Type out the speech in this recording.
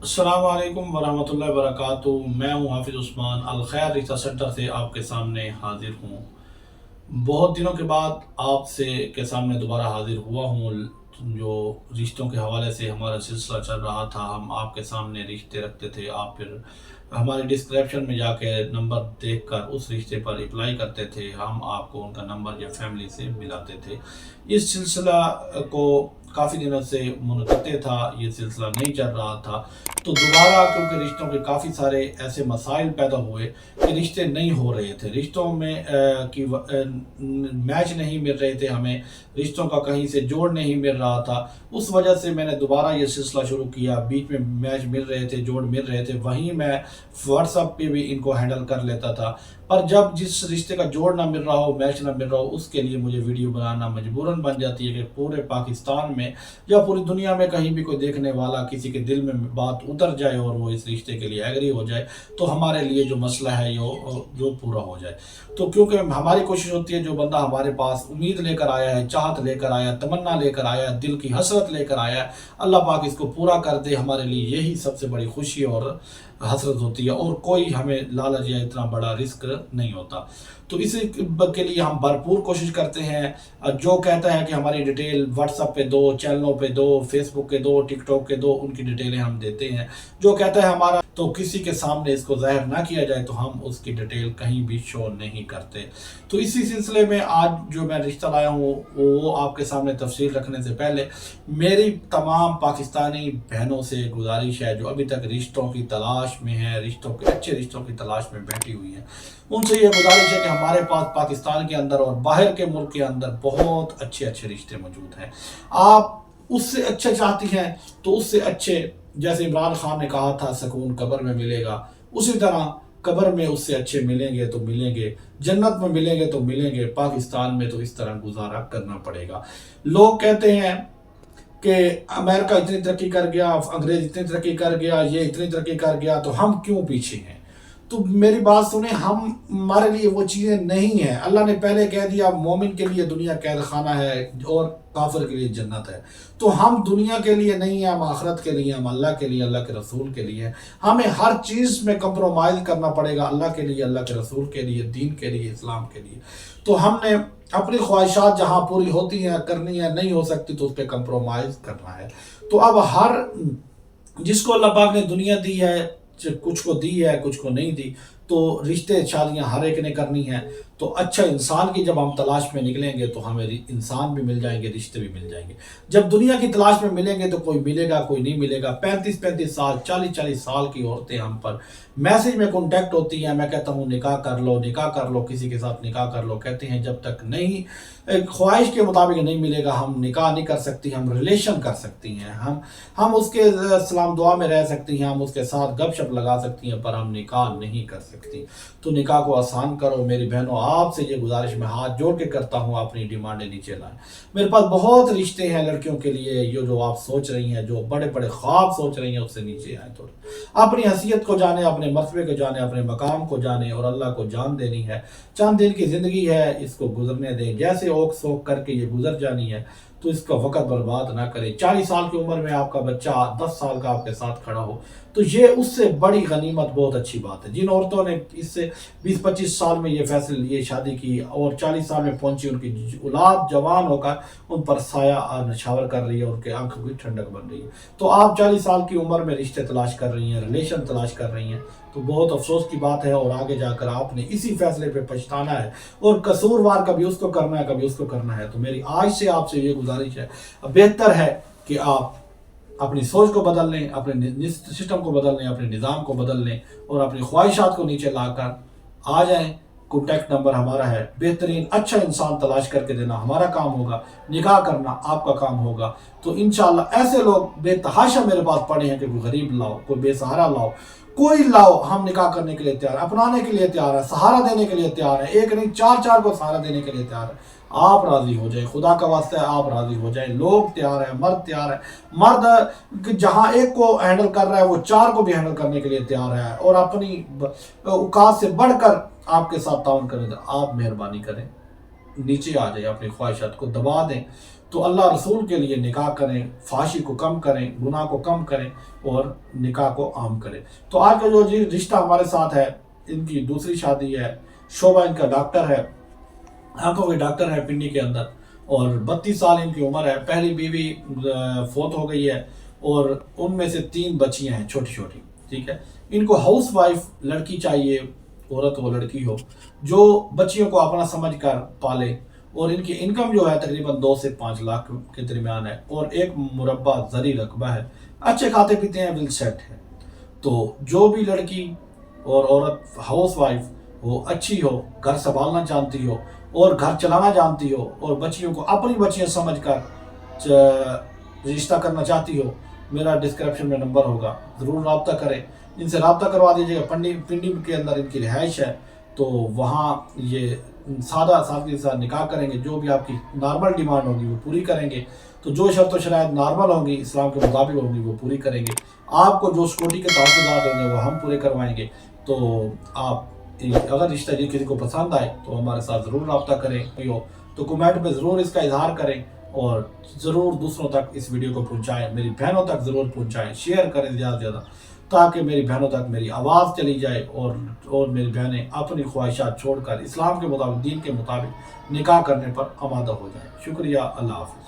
अस्सलाम वालेकुम वरहमतुल्लाहि वबरकातुहू। मैं हूँ हाफिज़ उस्मान अल खैर रिश्ता सेंटर से आपके सामने हाजिर हूँ। बहुत दिनों के बाद आपसे के सामने दोबारा हाजिर हुआ हूँ। जो रिश्तों के हवाले से हमारा सिलसिला चल रहा था, हम आपके सामने रिश्ते रखते थे, आप फिर हमारे डिस्क्रिप्शन में जाके नंबर देखकर उस रिश्ते पर रिप्लाई करते थे, हम आपको उनका नंबर या फैमिली से मिलाते थे। इस सिलसिला को काफ़ी दिनों से मुनक़ते था, ये सिलसिला नहीं चल रहा था। तो दोबारा क्योंकि रिश्तों के काफ़ी सारे ऐसे मसाइल पैदा हुए कि रिश्ते नहीं हो रहे थे, रिश्तों में मैच नहीं मिल रहे थे, हमें रिश्तों का कहीं से जोड़ नहीं मिल रहा था। उस वजह से मैंने दोबारा ये सिलसिला शुरू किया। बीच में मैच मिल रहे थे, जोड़ मिल रहे थे, वहीं मैं व्हाट्सएप पे भी इनको हैंडल कर लेता था। पर जब जिस रिश्ते का जोड़ ना मिल रहा हो, मैच ना मिल रहा हो, उसके लिए मुझे वीडियो बनाना मजबूरन बन जाती है कि पूरे पाकिस्तान में या पूरी दुनिया में कहीं भी कोई देखने वाला किसी के दिल में बात उतर जाए और वो इस रिश्ते के लिए एग्री हो जाए, तो हमारे लिए जो मसला है जो पूरा हो जाए। तो क्योंकि हमारी कोशिश होती है, जो बंदा हमारे पास उम्मीद लेकर आया है, चाहत लेकर आया, तमन्ना लेकर आया, दिल की हसरत लेकर आया है, अल्लाह पाक इसको पूरा कर दे। हमारे लिए यही सबसे बड़ी खुशी और हसरत होती है, और कोई हमें लालच या इतना बड़ा रिस्क नहीं होता। तो इसी के लिए हम भरपूर कोशिश करते हैं। जो कहता है कि हमारी डिटेल व्हाट्सएप पे दो, चैनलों पे दो, फेसबुक के दो, टिकटॉक के दो, उनकी डिटेलें हम देते हैं। जो कहता है हमारा तो किसी के सामने इसको ज़ाहिर ना किया जाए, तो हम उसकी डिटेल कहीं भी शो नहीं करते। तो इसी सिलसिले में आज जो मैं रिश्ता लाया हूँ, वो आपके सामने तफसील रखने से पहले मेरी तमाम पाकिस्तानी बहनों से गुजारिश है, जो अभी तक रिश्तों की तलाश में है, रिश्तों के अच्छे रिश्तों की तलाश में बैठी हुई है, उनसे ये गुजारिश है कि हमारे पास पाकिस्तान के अंदर और बाहर के मुल्क के अंदर बहुत अच्छे अच्छे रिश्ते मौजूद हैं। आप उससे अच्छे चाहती हैं तो उससे अच्छे, जैसे इमरान खान ने कहा था सुकून कब्र में मिलेगा, उसी तरह कब्र में उससे अच्छे मिलेंगे तो मिलेंगे, जन्नत में मिलेंगे तो मिलेंगे, पाकिस्तान में तो इस तरह गुजारा करना पड़ेगा। लोग कहते हैं कि अमेरिका इतनी तरक्की कर गया, अंग्रेज इतनी तरक्की कर गया, ये इतनी तरक्की कर गया, तो हम क्यों पीछे हैं? तो मेरी बात सुने, हम हमारे लिए वो चीज़ें नहीं हैं। अल्लाह ने पहले कह दिया मोमिन के लिए दुनिया कैद खाना है और काफिर के लिए जन्नत है। तो हम दुनिया के लिए नहीं है, हम आखिरत के लिए, हम अल्लाह के लिए, अल्लाह के रसूल के लिए। हमें हर चीज़ में कंप्रोमाइज़ करना पड़ेगा, अल्लाह के लिए, अल्लाह के रसूल के लिए, दीन के लिए, इस्लाम के लिए। तो हमने अपनी ख्वाहिशात जहाँ पूरी होती हैं करनी है, नहीं हो सकती तो उस पर कंप्रोमाइज़ करना है। तो अब हर जिसको अल्लाह पाक ने दुनिया दी है, कुछ को दी है, कुछ को नहीं दी, तो रिश्ते शादियां हर एक ने करनी है। तो अच्छा इंसान की जब हम तलाश में निकलेंगे तो हमें इंसान भी मिल जाएंगे, रिश्ते भी मिल जाएंगे। जब दुनिया की तलाश में मिलेंगे तो कोई मिलेगा, कोई नहीं मिलेगा। 35-35 साल, 40-40 साल की औरतें हम पर मैसेज में कांटेक्ट होती हैं, मैं कहता हूँ निकाह कर लो, निकाह कर लो, किसी के साथ निकाह कर लो। कहते हैं जब तक नहीं ख्वाहिश के मुताबिक नहीं मिलेगा, हम निकाह नहीं कर सकती, हम रिलेशन कर सकती हैं, हम उसके सलाम दुआ में रह सकती हैं, हम उसके साथ गपशप लगा सकती हैं, पर हम निकाह नहीं कर सकती। तो निकाह को आसान करो मेरी बहनों, आपसे ये गुजारिश मैं हाथ जोड़ के करता हूँ, अपनी डिमांडें नीचे लाएं। मेरे पास बहुत रिश्ते हैं लड़कियों के लिए, ये जो आप सोच रही हैं, जो बड़े बड़े ख्वाब सोच रही हैं, उससे नीचे आए। तो अपनी हसीयत को जाने, अपने मर्तबे को जाने, अपने मकाम को जाने, और अल्लाह को जान देनी है। चंद दिन की ज़िंदगी है, इसको गुजरने दें, जैसे ओक सोक करके ये गुजर जानी है, तो इसका वक़्त बर्बाद ना करें। 40 साल की उम्र में आपका बच्चा 10 साल का आपके साथ खड़ा हो, तो ये उससे बड़ी गनीमत, बहुत अच्छी बात है। जिन औरतों ने इससे 20-25 साल में ये फैसले लिए, शादी की, और 40 साल में पहुंची, उनकी औलाद जवान होकर उन पर साया नछावर कर रही है, उनके आंखों की ठंडक बन रही है। तो आप 40 साल की उम्र में रिश्ते तलाश कर रही हैं, रिलेशन तलाश कर रही हैं, तो बहुत अफसोस की बात है, और आगे जाकर आपने इसी फैसले पे पछताना है, और कसूरवार कभी उसको करना है, कभी उसको करना है। तो मेरी आज से आपसे ये गुजारिश है, बेहतर है कि आप अपनी सोच को बदल लें, अपने सिस्टम को बदल लें, अपने निज़ाम को बदल लें, और अपनी ख्वाहिशात को नीचे लाकर आ जाएं। कॉन्टैक्ट नंबर हमारा है। बेहतरीन अच्छा इंसान तलाश करके देना हमारा काम होगा, निकाह करना आपका काम होगा। तो इंशाअल्लाह ऐसे लोग बेतहाशा मेरे पास पड़े हैं कि कोई गरीब लाओ, कोई बेसहारा लाओ, कोई लाओ, हम निकाह करने के लिए तैयार, अपनाने के लिए तैयार है, सहारा देने के लिए तैयार है। एक नहीं, 4-4 को सहारा देने के लिए तैयार है। आप राजी हो जाए, खुदा का वास्ता है, आप राजी हो जाए। लोग तैयार है, मर्द तैयार है। मर्द जहां एक को हैंडल कर रहा है, वो 4 को भी हैंडल करने के लिए तैयार है, और अपनी औकात से बढ़कर आपके साथ ताउन करें। तो आप मेहरबानी करें, نیچے آ جائے, اپنی خواہشات کو دبا دیں, تو اللہ رسول کے لیے نکاح کریں, فحاشی کو کم کریں, گناہ کو کم کریں اور نکاح کو عام کریں. تو آج کا جو رشتہ ہمارے ساتھ ہے, ان کی دوسری شادی ہے, شعبہ ان کا ڈاکٹر ہے, آنکھوں کے ڈاکٹر ہے پنڈی کے اندر, اور 32 سال ان کی عمر ہے. پہلی بیوی فوت ہو گئی ہے اور ان میں سے 3 بچیاں ہیں چھوٹی چھوٹی, ٹھیک ہے. ان کو ہاؤس وائف لڑکی چاہیے, عورت ہو لڑکی ہو, جو بچیوں کو اپنا سمجھ کر پالے, اور ان کی انکم جو ہے تقریباً 2 سے 5 لاکھ کے درمیان ہے, اور ایک مربع زرعی رقبہ ہے, اچھے کھاتے پیتے ہیں, ویل سیٹ ہے. تو جو بھی لڑکی اور عورت ہاؤس وائف وہ اچھی ہو, گھر سنبھالنا جانتی ہو اور گھر چلانا جانتی ہو, اور بچیوں کو اپنی بچیاں سمجھ کر رشتہ کرنا چاہتی ہو, میرا ڈسکرپشن میں نمبر ہوگا, ضرور رابطہ کریں. ان سے رابطہ کروا دیجیے گا. پنڈی کے اندر ان کی رہائش ہے, تو وہاں یہ سادہ سادگی کے ساتھ نکاح کریں گے. جو بھی آپ کی نارمل ڈیمانڈ ہوگی وہ پوری کریں گے. تو جو شرط و شرائط نارمل ہوں گی, اسلام کے مطابق ہوں گی, وہ پوری کریں گے. آپ کو جو سیکورٹی کے تحفظات ہوں گے وہ ہم پورے کروائیں گے. تو آپ اگر رشتہ کسی کو پسند آئے تو ہمارے ساتھ ضرور رابطہ کریں. تو کمنٹ میں ضرور اس کا اظہار کریں, اور ضرور دوسروں تک اس ویڈیو کو پہنچائیں, میری بہنوں تک ضرور پہنچائیں, شیئر کریں زیادہ سے زیادہ, تاکہ میری بہنوں تک میری آواز چلی جائے, اور میری بہنیں اپنی خواہشات چھوڑ کر اسلام کے مطابق, دین کے مطابق نکاح کرنے پر آمادہ ہو جائیں. شکریہ. اللہ حافظ.